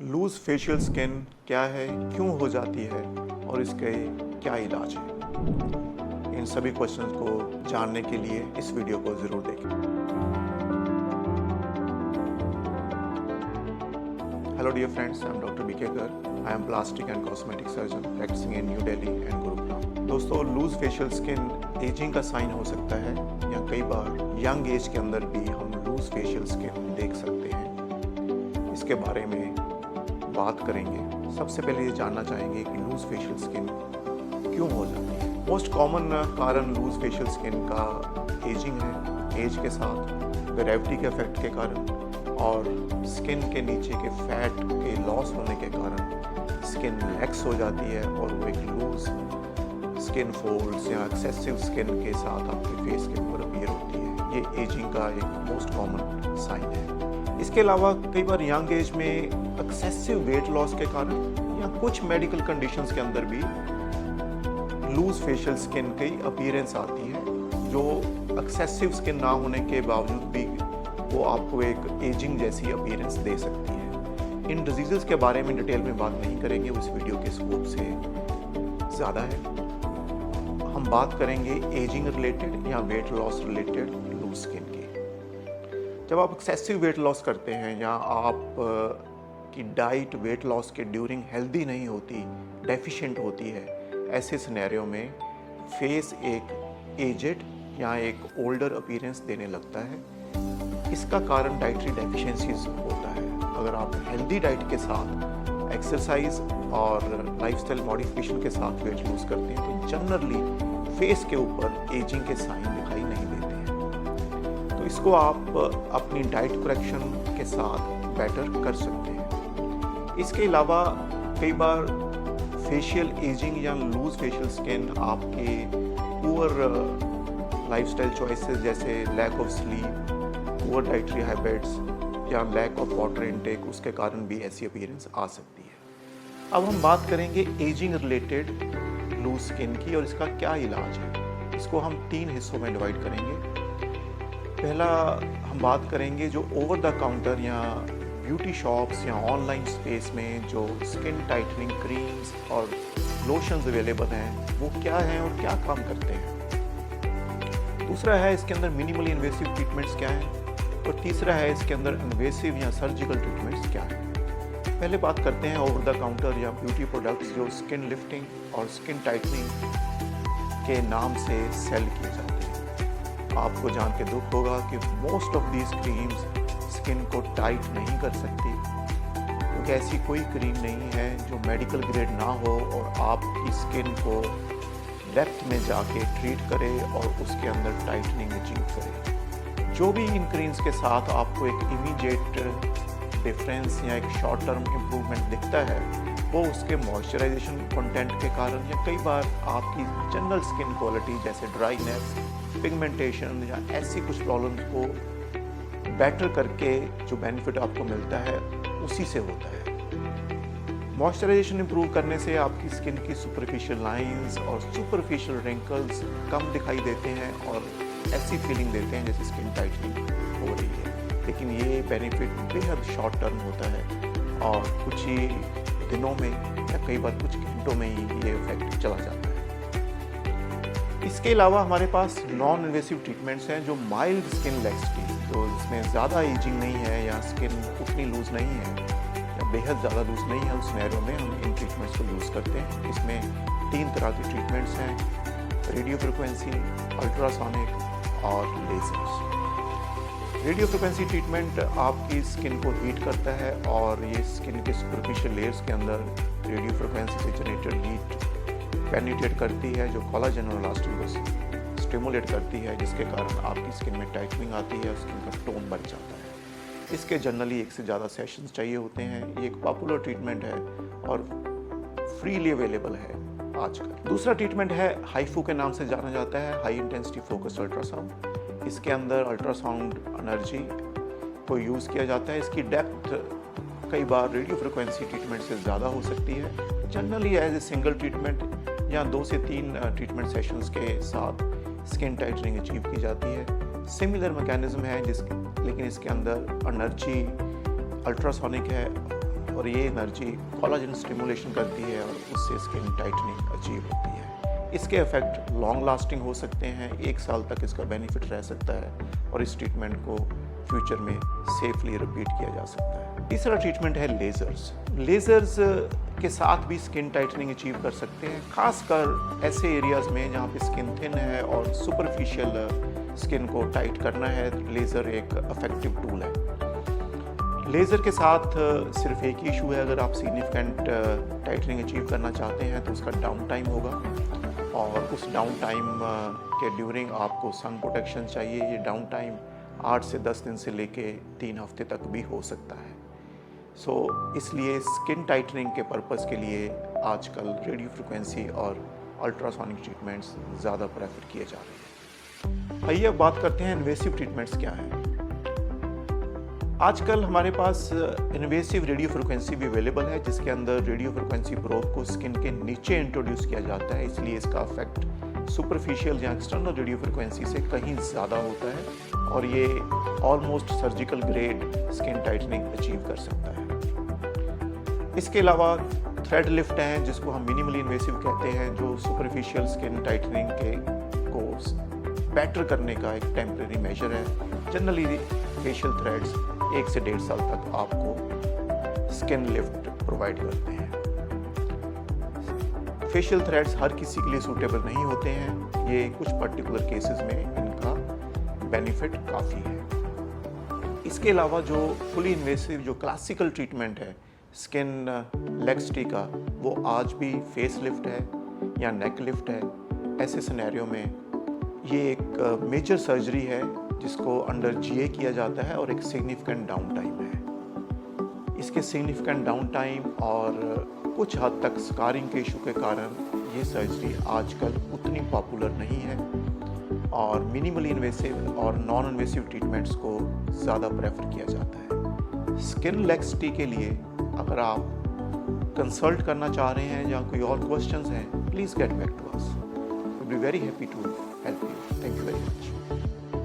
Loose facial skin क्या है, क्यों हो जाती है और इसके क्या इलाज है? इन सभी क्वेश्चंस को जानने के लिए इस वीडियो को ज़रूर देखें। Hello dear friends, I am doctor B K Kar. I am plastic and cosmetic surgeon practising in New Delhi and Gurugram. दोस्तों, लूज फेशियल स्किन एजिंग का साइन हो सकता है या कई बार यंग एज के अंदर भी हम लूज फेशियल स्किन देख सकते हैं। इसके बारे में बात करेंगे। सबसे पहले ये जानना चाहेंगे कि लूज फेशियल स्किन क्यों हो जाती है। मोस्ट कॉमन कारण लूज फेशियल स्किन का एजिंग है। एज के साथ ग्रेविटी के इफेक्ट के कारण और स्किन के नीचे के फैट के लॉस होने के कारण स्किन रिलैक्स हो जाती है और वो एक लूज स्किन फोल्ड्स या एक्सेसिव स्किन के साथ आपके फेस के ऊपर अपीयर होती है। ये एजिंग का एक मोस्ट कॉमन साइन है। इसके अलावा कई बार यंग एज में एक्सेसिव वेट लॉस के कारण या कुछ मेडिकल कंडीशंस के अंदर भी लूज फेशियल स्किन की अपीयरेंस आती है, जो एक्सेसिव स्किन ना होने के बावजूद भी वो आपको एक एजिंग जैसी अपीयरेंस दे सकती है। इन डिजीज़ेस के बारे में डिटेल में बात नहीं करेंगे, उस वीडियो के स्कोप से ज़्यादा है। हम बात करेंगे एजिंग रिलेटेड या weight loss related loose skin की। जब आप एक्सेसिव वेट लॉस करते हैं या आप की डाइट वेट लॉस के ड्यूरिंग हेल्दी नहीं होती, डेफिशिएंट होती है, ऐसे सिनेरियो में फेस एक एजेड या एक ओल्डर अपीयरेंस देने लगता है। इसका कारण डाइटरी डेफिशिएंसीज होता है। अगर आप हेल्दी डाइट के साथ एक्सरसाइज और लाइफस्टाइल मॉडिफिकेशन के साथ वेट लूज करते हैं तो जनरली फेस के ऊपर एजिंग के साइन दिखाई नहीं देते हैं। तो इसको आप अपनी डाइट करेक्शन के साथ बेटर कर सकते हैं। इसके अलावा कई बार फेशियल एजिंग या लूज फेशियल स्किन आपके पुअर लाइफस्टाइल चॉइसेस जैसे lack of sleep, poor dietary habits या लैक ऑफ वाटर इनटेक, उसके कारण भी ऐसी अपीयरेंस आ सकती है। अब हम बात करेंगे एजिंग रिलेटेड लूज स्किन की और इसका क्या इलाज है। इसको हम 3 हिस्सों में डिवाइड करेंगे। पहला हम बात करेंगे जो ओवर द काउंटर या ब्यूटी शॉप्स या ऑनलाइन स्पेस में जो स्किन टाइटनिंग क्रीम्स और लोशंस अवेलेबल हैं, वो क्या हैं और क्या काम करते हैं। दूसरा है इसके अंदर मिनिमली इन्वेसिव ट्रीटमेंट्स क्या हैं, और तीसरा है इसके अंदर इन्वेसिव या सर्जिकल ट्रीटमेंट्स क्या हैं। पहले बात करते हैं ओवर द काउंटर या ब्यूटी प्रोडक्ट्स जो स्किन लिफ्टिंग और स्किन टाइटनिंग के नाम से सेल किए जाते हैं। आपको जान के दुख होगा कि most of these creams skin को टाइट नहीं कर सकती, क्योंकि ऐसी कोई क्रीम नहीं है जो मेडिकल ग्रेड ना हो और आपकी स्किन को डेप्थ में जाके ट्रीट करे और उसके अंदर टाइटनिंग अचीव करे। जो भी इन क्रीम्स के साथ आपको एक इमीडिएट डिफरेंस या एक शॉर्ट टर्म इम्प्रूवमेंट दिखता है, वो उसके मॉइस्चराइजेशन कंटेंट के कारण या कई बार आपकी जनरल स्किन क्वालिटी जैसे ड्राइनेस, पिगमेंटेशन या ऐसी कुछ प्रॉब्लम्स को बेटर करके जो बेनिफिट आपको मिलता है उसी से होता है। मॉइस्चराइजेशन इंप्रूव करने से आपकी स्किन की सुपरफिशियल लाइंस और सुपरफिशियल रिंकल्स कम दिखाई देते हैं और ऐसी फीलिंग देते हैं जैसे स्किन टाइटनिंग हो रही है। लेकिन ये बेनिफिट बेहद शॉर्ट टर्म होता है और कुछ ही दिनों में या कई बार कुछ घंटों में ही ये इफेक्ट चला जाता है। इसके अलावा हमारे पास नॉन इन्वेसिव ट्रीटमेंट्स हैं जो माइल्ड स्किन लैक्सिटी, तो इसमें ज़्यादा एजिंग नहीं है या स्किन उतनी लूज नहीं है या बेहद ज़्यादा लूज नहीं है, उस सिनेरियो में हम इन ट्रीटमेंट्स को यूज़ करते हैं। इसमें 3 तरह के ट्रीटमेंट्स हैं: रेडियो फ्रिक्वेंसी, अल्ट्रासोनिक और लेजर्स। रेडियो फ्रिक्वेंसी ट्रीटमेंट आपकी स्किन को हीट करता है और ये स्किन के सुपरफिशियल लेयर्स के अंदर रेडियो फ्रिक्वेंसी से जनरेटेड हीट पेनिट्रेट करती है, जो कोलाजन और इलास्टिन को स्टिमुलेट करती है, जिसके कारण आपकी स्किन में टाइटनिंग आती है, स्किन का टोन बढ़ जाता है। इसके जनरली 1 से ज़्यादा सेशंस चाहिए होते हैं। ये एक पॉपुलर ट्रीटमेंट है और फ्रीली अवेलेबल है आजकल। दूसरा ट्रीटमेंट है हाईफू के नाम से जाना जाता है, हाई इंटेंसिटी फोकस्ड अल्ट्रासाउंड। इसके अंदर अल्ट्रासाउंड एनर्जी को यूज़ किया जाता है। इसकी डेप्थ कई बार रेडियो फ्रिक्वेंसी ट्रीटमेंट से ज़्यादा हो सकती है। Generally as a single treatment या 2 से 3 ट्रीटमेंट सेशंस के साथ स्किन टाइटनिंग अचीव की जाती है। सिमिलर मैकेनिज्म है लेकिन इसके अंदर एनर्जी अल्ट्रासोनिक है, और ये एनर्जी कोलाजन स्टिमुलेशन करती है और उससे स्किन टाइटनिंग अचीव होती है। इसके इफेक्ट लॉन्ग लास्टिंग हो सकते हैं, 1 साल तक इसका बेनिफिट रह सकता है और इस ट्रीटमेंट को फ्यूचर में सेफली रिपीट किया जा सकता है। तीसरा ट्रीटमेंट है लेज़र्स। लेज़र्स के साथ भी स्किन टाइटनिंग अचीव कर सकते हैं, खासकर ऐसे एरियाज़ में जहाँ पे स्किन थिन है और सुपरफिशियल स्किन को टाइट करना है। लेज़र एक इफेक्टिव टूल है। लेज़र के साथ सिर्फ एक ही इशू है, अगर आप सिग्निफिकेंट टाइटनिंग अचीव करना चाहते हैं तो उसका डाउन टाइम होगा और उस डाउन टाइम के ड्यूरिंग आपको सन प्रोटेक्शन चाहिए। ये डाउन टाइम 8 से 10 दिन से लेके 3 हफ्ते तक भी हो सकता है। इसलिए स्किन टाइटनिंग के पर्पज़ के लिए आजकल रेडियो फ्रिक्वेंसी और अल्ट्रासोनिक ट्रीटमेंट्स ज़्यादा प्रेफर किए जा रहे हैं। आइए अब बात करते हैं इन्वेसिव ट्रीटमेंट्स क्या हैं। आजकल हमारे पास इन्वेसिव रेडियो फ्रिक्वेंसी भी अवेलेबल है, जिसके अंदर रेडियो फ्रिक्वेंसी प्रोब को स्किन के नीचे इंट्रोड्यूस किया जाता है, इसलिए इसका इफेक्ट सुपरफिशियल या एक्सटर्नल रेडियो फ्रिक्वेंसी से कहीं ज़्यादा होता है और ये almost surgical grade skin tightening achieve कर सकता है। इसके अलावा थ्रेड लिफ्ट हैं, जिसको हम मिनिमली इन्वेसिव कहते हैं, जो सुपरफिशियल स्किन टाइटनिंग को बेटर करने का एक टेम्परेरी मेजर है। जनरली फेशियल थ्रेड्स 1 से 1.5 साल तक आपको स्किन लिफ्ट प्रोवाइड करते हैं। फेशियल थ्रेड्स हर किसी के लिए सूटेबल नहीं होते हैं, ये कुछ पर्टिकुलर केसेस में इनका बेनिफिट काफ़ी है। इसके अलावा जो फुली इन्वेसिव जो क्लासिकल ट्रीटमेंट है स्किन लेक्सिटी का, वो आज भी फेस लिफ्ट है या नेक लिफ्ट है। ऐसे सिनेरियो में ये एक मेजर सर्जरी है जिसको अंडर GA किया जाता है और एक सिग्निफिकेंट डाउन टाइम है। इसके सिग्निफिकेंट डाउन टाइम और कुछ हद तक स्कारिंग के इशू के कारण ये सर्जरी आजकल उतनी पॉपुलर नहीं है और मिनिमली इन्वेसिव और नॉन इन्वेसिव ट्रीटमेंट्स को ज़्यादा प्रेफर किया जाता है। स्किन लेक्सिटी के लिए अगर आप कंसल्ट करना चाह रहे हैं या कोई और क्वेश्चंस हैं, please get back to us. We will be very happy to help you. Thank you very much.